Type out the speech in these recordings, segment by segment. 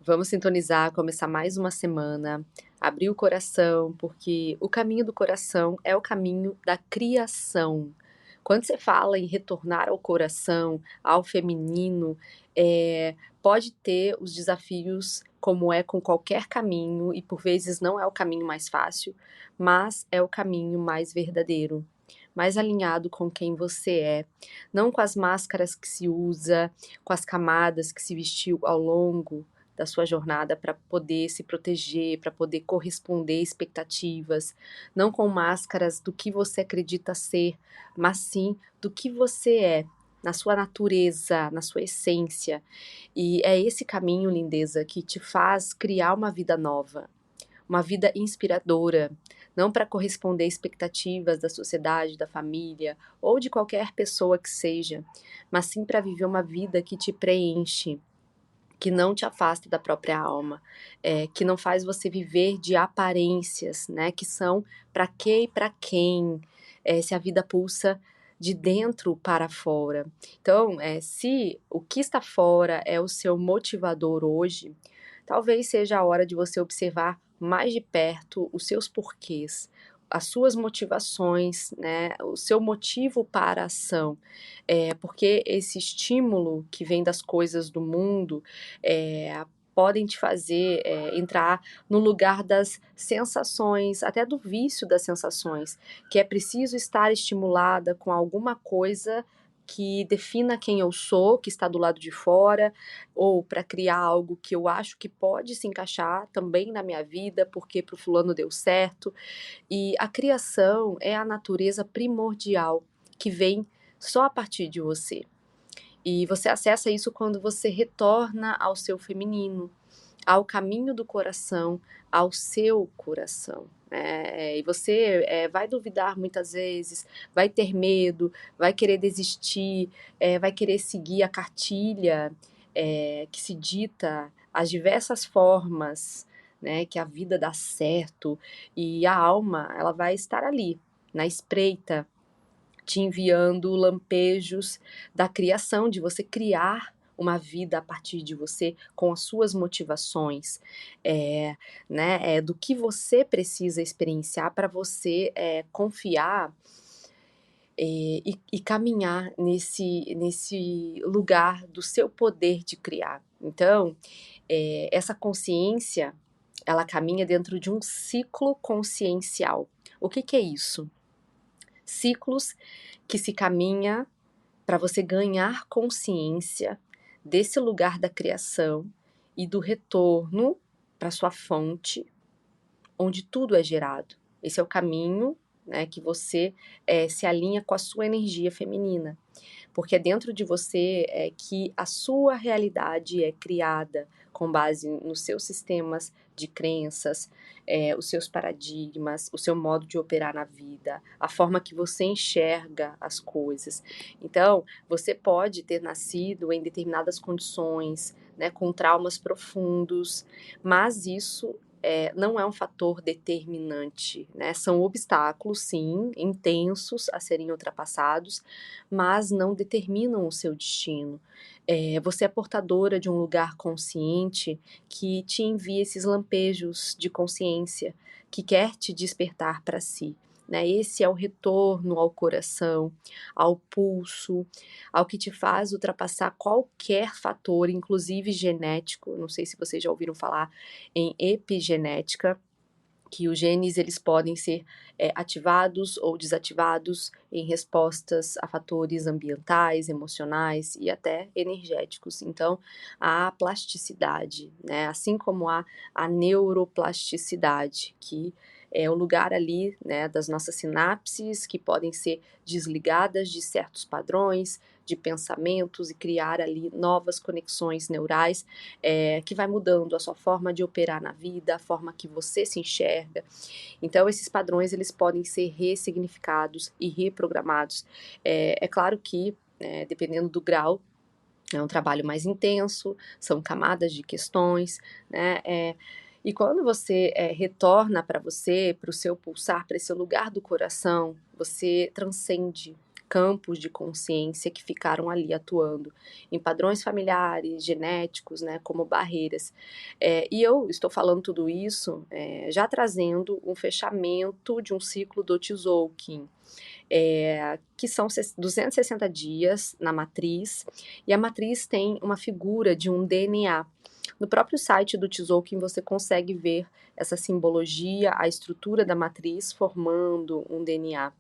Vamos sintonizar, começar mais uma semana, abrir o coração, porque o caminho do coração é o caminho da criação. Quando você fala em retornar ao coração, ao feminino, pode ter os desafios como é com qualquer caminho, e por vezes não é o caminho mais fácil, mas é o caminho mais verdadeiro, mais alinhado com quem você é, não com as máscaras que se usa, com as camadas que se vestiu ao longo da sua jornada para poder se proteger, para poder corresponder expectativas, não com máscaras do que você acredita ser, mas sim do que você é, na sua natureza, na sua essência. E é esse caminho, lindeza, que te faz criar uma vida nova, uma vida inspiradora, não para corresponder expectativas da sociedade, da família ou de qualquer pessoa que seja, mas sim para viver uma vida que te preenche, que não te afasta da própria alma, que não faz você viver de aparências, né, que são para quê e para quem, se a vida pulsa de dentro para fora. Então, se o que está fora é o seu motivador hoje, talvez seja a hora de você observar mais de perto os seus porquês, as suas motivações, né, o seu motivo para a ação, porque esse estímulo que vem das coisas do mundo podem te fazer entrar no lugar das sensações, até do vício das sensações, que é preciso estar estimulada com alguma coisa que defina quem eu sou, que está do lado de fora, ou para criar algo que eu acho que pode se encaixar também na minha vida, porque para o fulano deu certo. E a criação é a natureza primordial que vem só a partir de você. E você acessa isso quando você retorna ao seu feminino, ao caminho do coração, ao seu coração. E você vai duvidar muitas vezes, vai ter medo, vai querer desistir, vai querer seguir a cartilha que se dita as diversas formas, né, que a vida dá certo, e a alma ela vai estar ali, na espreita, te enviando lampejos da criação, de você criar uma vida a partir de você, com as suas motivações, do que você precisa experienciar para você confiar e caminhar nesse lugar do seu poder de criar. Então, essa consciência, ela caminha dentro de um ciclo consciencial. O que que é isso? Ciclos que se caminha para você ganhar consciência desse lugar da criação e do retorno para sua fonte, onde tudo é gerado. Esse é o caminho, né, que você se alinha com a sua energia feminina, porque é dentro de você que a sua realidade é criada com base nos seus sistemas de crenças, os seus paradigmas, o seu modo de operar na vida, a forma que você enxerga as coisas. Então, você pode ter nascido em determinadas condições, né, com traumas profundos, mas isso não é um fator determinante, né? São obstáculos, sim, intensos a serem ultrapassados, mas não determinam o seu destino. Você é portadora de um lugar consciente que te envia esses lampejos de consciência, que quer te despertar para si. Né? Esse é o retorno ao coração, ao pulso, ao que te faz ultrapassar qualquer fator, inclusive genético. Não sei se vocês já ouviram falar em epigenética, que os genes eles podem ser ativados ou desativados em respostas a fatores ambientais, emocionais e até energéticos. Então, há plasticidade, né? Assim como há a neuroplasticidade, que é o lugar ali, né, das nossas sinapses que podem ser desligadas de certos padrões, de pensamentos e criar ali novas conexões neurais que vai mudando a sua forma de operar na vida, a forma que você se enxerga. Então, esses padrões, eles podem ser ressignificados e reprogramados. É claro que, dependendo do grau, é um trabalho mais intenso, são camadas de questões, né? E quando você retorna para você, para o seu pulsar, para esse lugar do coração, você transcende campos de consciência que ficaram ali atuando em padrões familiares, genéticos, né, como barreiras. E eu estou falando tudo isso já trazendo um fechamento de um ciclo do Tzolk'in, que são 260 dias na matriz, e a matriz tem uma figura de um DNA. No próprio site do Tzolk'in você consegue ver essa simbologia, a estrutura da matriz formando um DNA.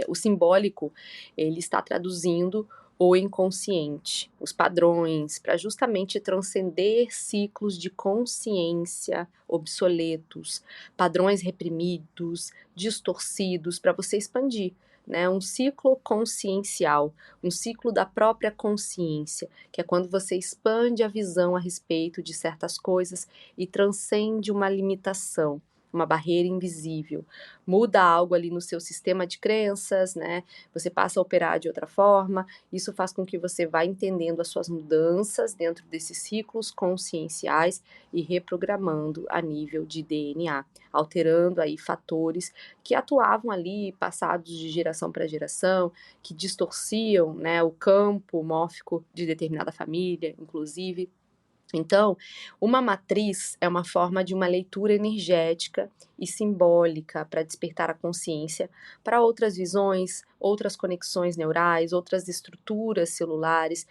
O simbólico, ele está traduzindo o inconsciente, os padrões, para justamente transcender ciclos de consciência obsoletos, padrões reprimidos, distorcidos, para você expandir, né? Um ciclo consciencial, um ciclo da própria consciência, que é quando você expande a visão a respeito de certas coisas e transcende uma limitação, uma barreira invisível, muda algo ali no seu sistema de crenças, né? Você passa a operar de outra forma, isso faz com que você vá entendendo as suas mudanças dentro desses ciclos conscienciais e reprogramando a nível de DNA, alterando aí fatores que atuavam ali, passados de geração para geração, que distorciam, né, o campo mórfico de determinada família, inclusive. Então, uma matriz é uma forma de uma leitura energética e simbólica para despertar a consciência para outras visões, outras conexões neurais, outras estruturas celulares.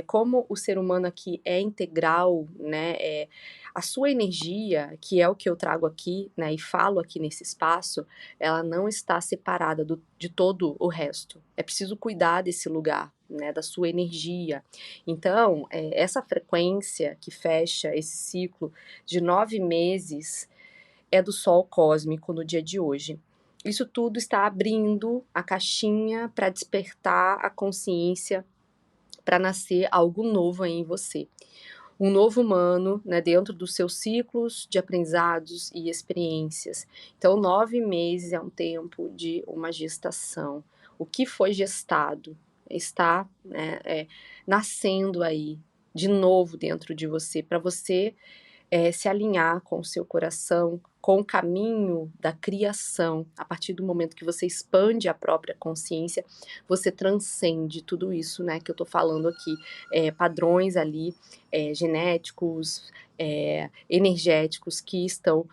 Como o ser humano aqui é integral, né, a sua energia, que é o que eu trago aqui, né, e falo aqui nesse espaço, ela não está separada de todo o resto. É preciso cuidar desse lugar, né, da sua energia. Então, essa frequência que fecha esse ciclo de 9 meses é do Sol cósmico no dia de hoje. Isso tudo está abrindo a caixinha para despertar a consciência, para nascer algo novo aí em você. Um novo humano, né, dentro dos seus ciclos de aprendizados e experiências. Então, 9 meses é um tempo de uma gestação. O que foi gestado está, né, nascendo aí de novo dentro de você, para você se alinhar com o seu coração, com o caminho da criação. A partir do momento que você expande a própria consciência, você transcende tudo isso, né, que eu estou falando aqui, padrões ali genéticos, energéticos que estão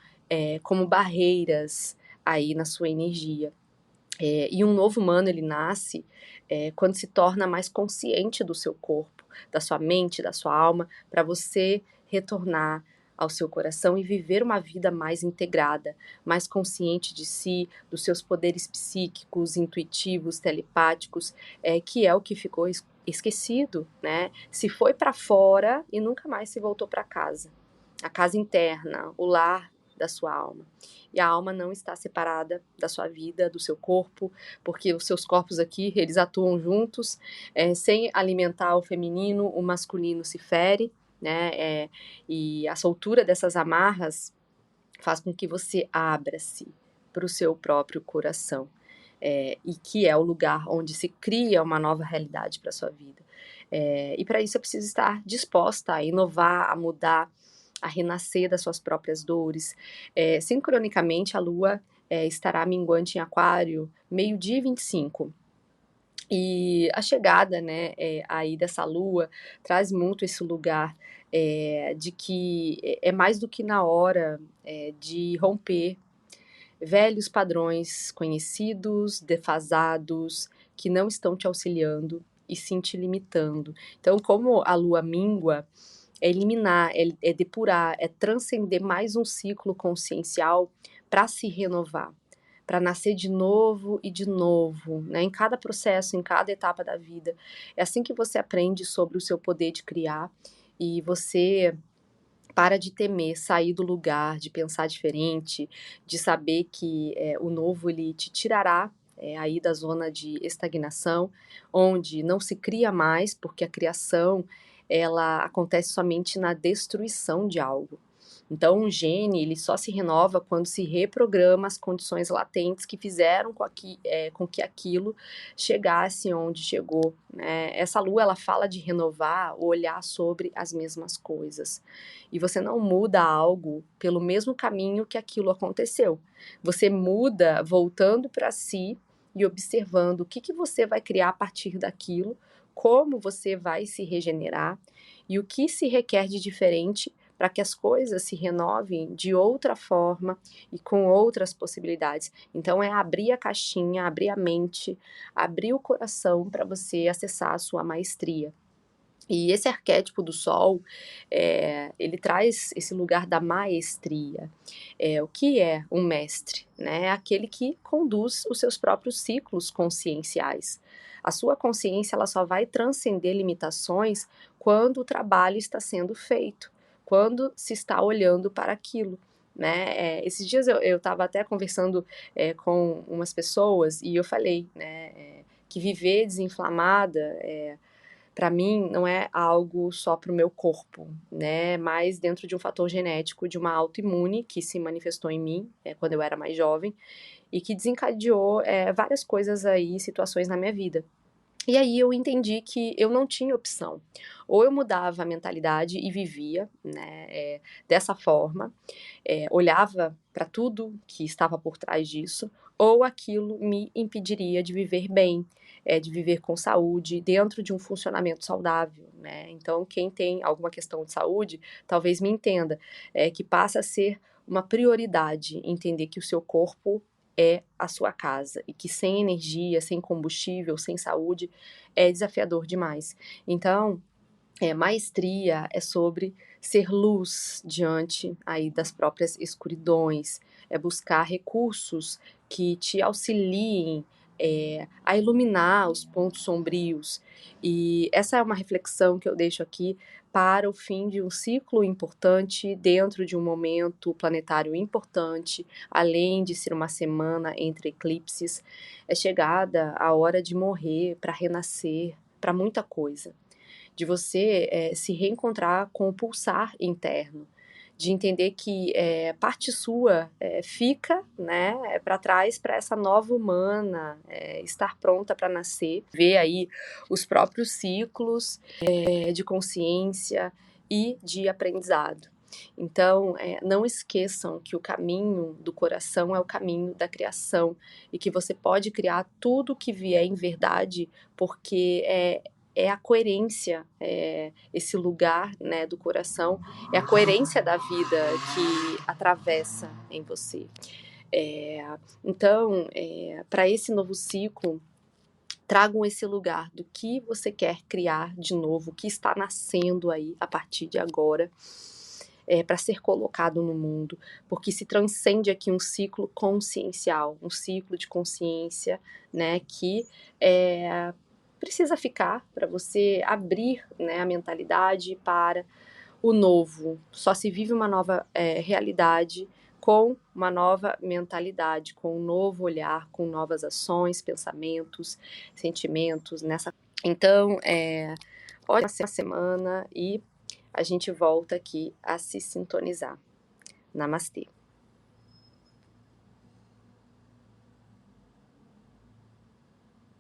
como barreiras aí na sua energia. E um novo humano, ele nasce quando se torna mais consciente do seu corpo, da sua mente, da sua alma, para você retornar ao seu coração e viver uma vida mais integrada, mais consciente de si, dos seus poderes psíquicos, intuitivos, telepáticos, que é o que ficou esquecido, né? Se foi para fora e nunca mais se voltou para casa. A casa interna, o lar da sua alma. E a alma não está separada da sua vida, do seu corpo, porque os seus corpos aqui, eles atuam juntos, sem alimentar o feminino, o masculino se fere, né? E a soltura dessas amarras faz com que você abra-se para o seu próprio coração, e que é o lugar onde se cria uma nova realidade para a sua vida. E para isso eu preciso estar disposta a inovar, a mudar, a renascer das suas próprias dores. Sincronicamente, a Lua estará minguante em Aquário, meio-dia e 25. E a chegada, né, aí dessa Lua traz muito esse lugar de que é mais do que na hora de romper velhos padrões conhecidos, defasados, que não estão te auxiliando e sim te limitando. Então, como a Lua mingua, é eliminar, é depurar, é transcender mais um ciclo consciencial para se renovar, para nascer de novo, né? Em cada processo, em cada etapa da vida. É assim que você aprende sobre o seu poder de criar e você para de temer, sair do lugar, de pensar diferente, de saber que o novo ele te tirará aí da zona de estagnação, onde não se cria mais, porque a criação ela acontece somente na destruição de algo. Então, um gene ele só se renova quando se reprograma as condições latentes que fizeram com que aquilo chegasse onde chegou, né? Essa lua ela fala de renovar, olhar sobre as mesmas coisas. E você não muda algo pelo mesmo caminho que aquilo aconteceu. Você muda voltando para si e observando o que você vai criar a partir daquilo, como você vai se regenerar e o que se requer de diferente para que as coisas se renovem de outra forma e com outras possibilidades. Então é abrir a caixinha, abrir a mente, abrir o coração para você acessar a sua maestria. E esse arquétipo do sol, ele traz esse lugar da maestria. O que é um mestre? Né? É aquele que conduz os seus próprios ciclos conscienciais. A sua consciência ela só vai transcender limitações quando o trabalho está sendo feito, quando se está olhando para aquilo. Né? Esses dias eu estava até conversando com umas pessoas e eu falei que viver desinflamada para mim não é algo só para o meu corpo, né? Mas dentro de um fator genético de uma autoimune que se manifestou em mim quando eu era mais jovem e que desencadeou várias coisas aí, situações na minha vida. E aí eu entendi que eu não tinha opção. Ou eu mudava a mentalidade e vivia dessa forma, olhava para tudo que estava por trás disso, ou aquilo me impediria de viver bem, de viver com saúde, dentro de um funcionamento saudável. Né? Então, quem tem alguma questão de saúde, talvez me entenda, que passa a ser uma prioridade entender que o seu corpo é a sua casa e que sem energia, sem combustível, sem saúde, é desafiador demais. Então, maestria é sobre ser luz diante aí das próprias escuridões, é buscar recursos que te auxiliem a iluminar os pontos sombrios. E essa é uma reflexão que eu deixo aqui para o fim de um ciclo importante, dentro de um momento planetário importante, além de ser uma semana entre eclipses, é chegada a hora de morrer para renascer, para muita coisa de você se reencontrar com o pulsar interno, de entender que parte sua fica para trás para essa nova humana estar pronta para nascer, ver aí os próprios ciclos de consciência e de aprendizado. Então, não esqueçam que o caminho do coração é o caminho da criação e que você pode criar tudo o que vier em verdade, porque é a coerência, esse lugar do coração, é a coerência da vida que atravessa em você. Então, para esse novo ciclo, tragam esse lugar do que você quer criar de novo, o que está nascendo aí a partir de agora, para ser colocado no mundo, porque se transcende aqui um ciclo consciencial, um ciclo de consciência, que precisa ficar para você abrir a mentalidade para o novo. Só se vive uma nova realidade com uma nova mentalidade, com um novo olhar, com novas ações, pensamentos, sentimentos. Então, olha a semana e a gente volta aqui a se sintonizar. Namastê.